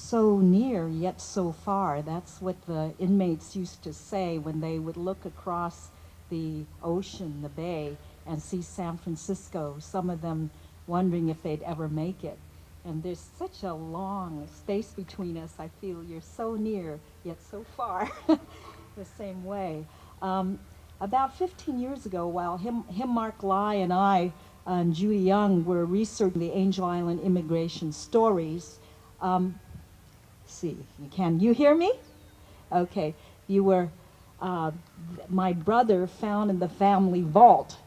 so near yet so far. That's what the inmates used to say when they would look across the ocean, the bay, and see San Francisco, some of them wondering if they'd ever make it. And there's such a long space between us. I feel you're so near yet so far, the same way. Um, about 15 years ago, while Mark Lai, and I, and Judy Young were researching the Angel Island immigration stories, see, can you hear me? Okay, you were, uh, my brother found in the family vault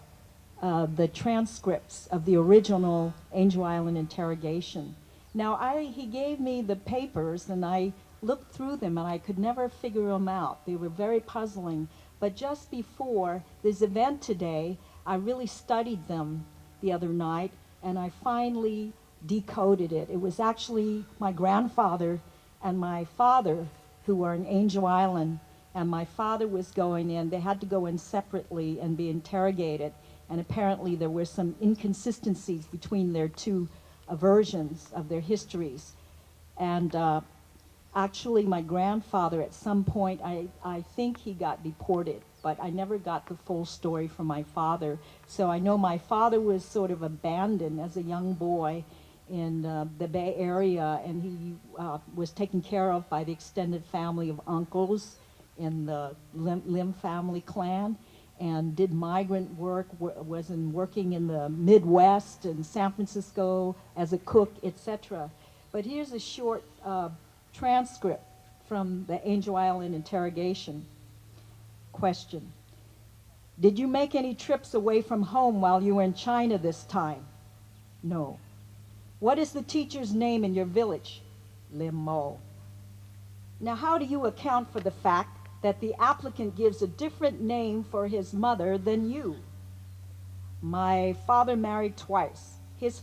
the transcripts of the original Angel Island interrogation. Now, he gave me the papers, and I looked through them, and I could never figure them out. They were very puzzling. But just before this event today, I really studied them the other night, and I finally decoded it. It was actually my grandfather and my father who were in Angel Island, and my father was going in. They had to go in separately and be interrogated, and apparently there were some inconsistencies between their two versions of their histories. And actually, my grandfather, at some point, I think he got deported, but I never got the full story from my father. So I know my father was sort of abandoned as a young boy in the Bay Area, and he was taken care of by the extended family of uncles in the Lim family clan, and did migrant work, was working in the Midwest and San Francisco as a cook, etc. But here's a short transcript from the Angel Island interrogation. Question: did you make any trips away from home while you were in China this time? No. What is the teacher's name in your village? Lim Mo. Now, how do you account for the fact that the applicant gives a different name for his mother than you? My father married twice. His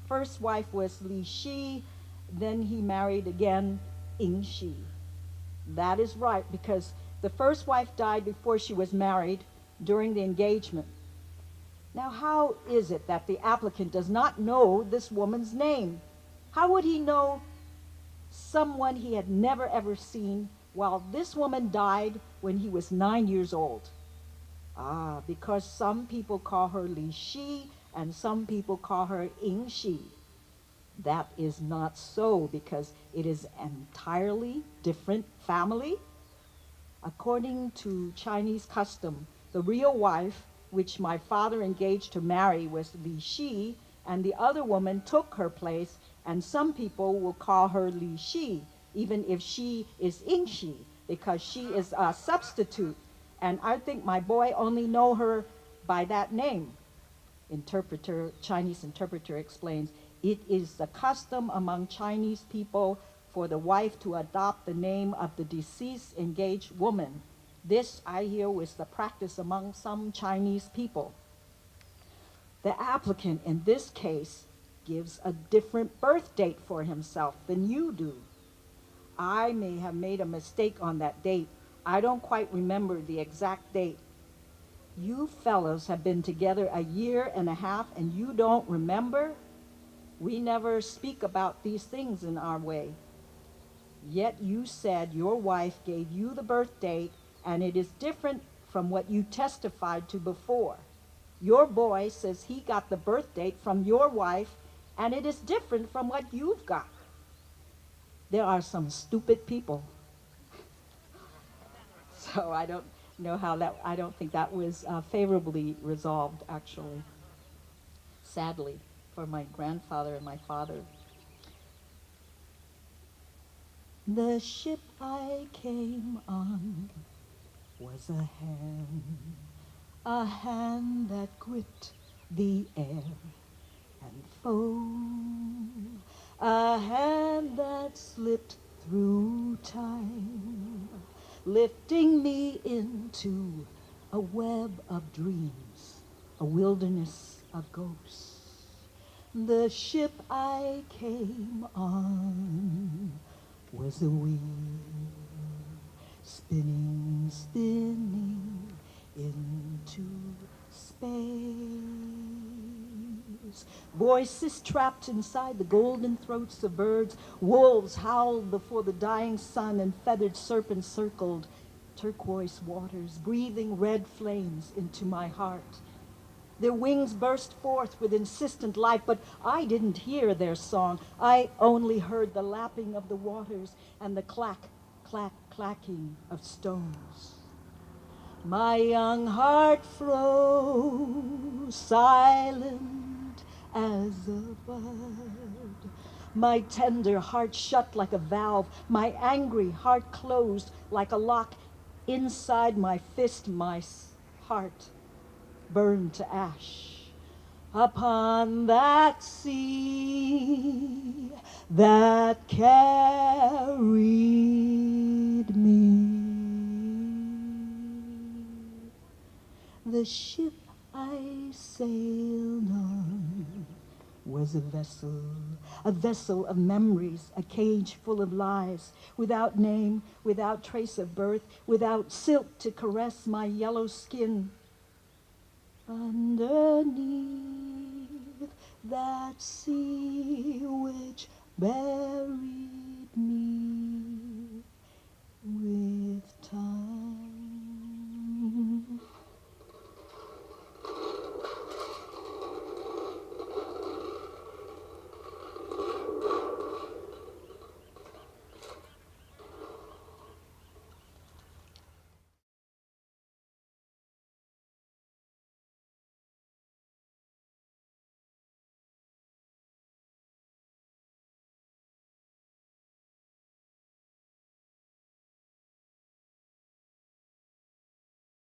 first wife was Li Shi, then he married again Ying Shi. That is right, because the first wife died before she was married during the engagement. Now, how is it that the applicant does not know this woman's name? How would he know someone he had never ever seen, while this woman died when he was 9 years old? Ah, because some people call her Li Shi and some people call her Ying Shi. That is not so, because it is an entirely different family. According to Chinese custom, the real wife, which my father engaged to marry, was Li Shi, and the other woman took her place, and some people will call her Li Shi, even if she is Ying Shi, because she is a substitute. And I think my boy only know her by that name. Chinese interpreter explains, it is the custom among Chinese people for the wife to adopt the name of the deceased engaged woman. This, I hear, was the practice among some Chinese people. The applicant in this case gives a different birth date for himself than you do. I may have made a mistake on that date. I don't quite remember the exact date. You fellows have been together a year and a half and you don't remember? We never speak about these things in our way. Yet you said your wife gave you the birth date, and it is different from what you testified to before. Your boy says he got the birth date from your wife, and it is different from what you've got. There are some stupid people. So I don't know how that, I don't think that was favorably resolved, actually, sadly, for my grandfather and my father. The ship I came on was a hand that gripped the air and foam, a hand that slipped through time, lifting me into a web of dreams, a wilderness of ghosts. The ship I came on was a wheel, spinning, spinning into space. Voices trapped inside the golden throats of birds. Wolves howled before the dying sun, and feathered serpents circled turquoise waters, breathing red flames into my heart. Their wings burst forth with insistent life, but I didn't hear their song. I only heard the lapping of the waters and the clack, clack, clacking of stones. My young heart froze, silent as a bird. My tender heart shut like a valve, my angry heart closed like a lock. Inside my fist, my heart burned to ash upon that sea that carried me. The ship I sailed on was a vessel of memories, a cage full of lies, without name, without trace of birth, without silk to caress my yellow skin. Underneath that sea which buried me with time.